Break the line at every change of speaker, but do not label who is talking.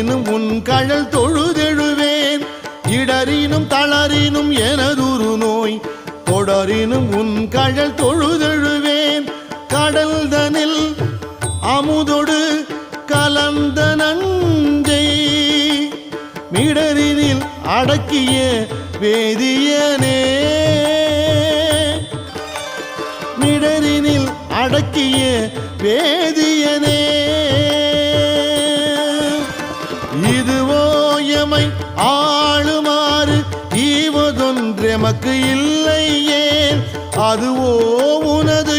இடரினும் உன் கழல் தொழுதெழுவேன் இடரினும் தளரினும் எனதுரு நோய் தொடரினும் உன் கழல் தொழுதெழுவேன் கடல்தனில் அமுதொடு கலந்த நஞ்சை மிடரினில் அடக்கிய வேதியனே மிடரினில் அடக்கிய வேதியனே இதுவோ எமை ஆளுமாறு ஈவதொன்றெமக்கு இல்லையே அதுவோ உனது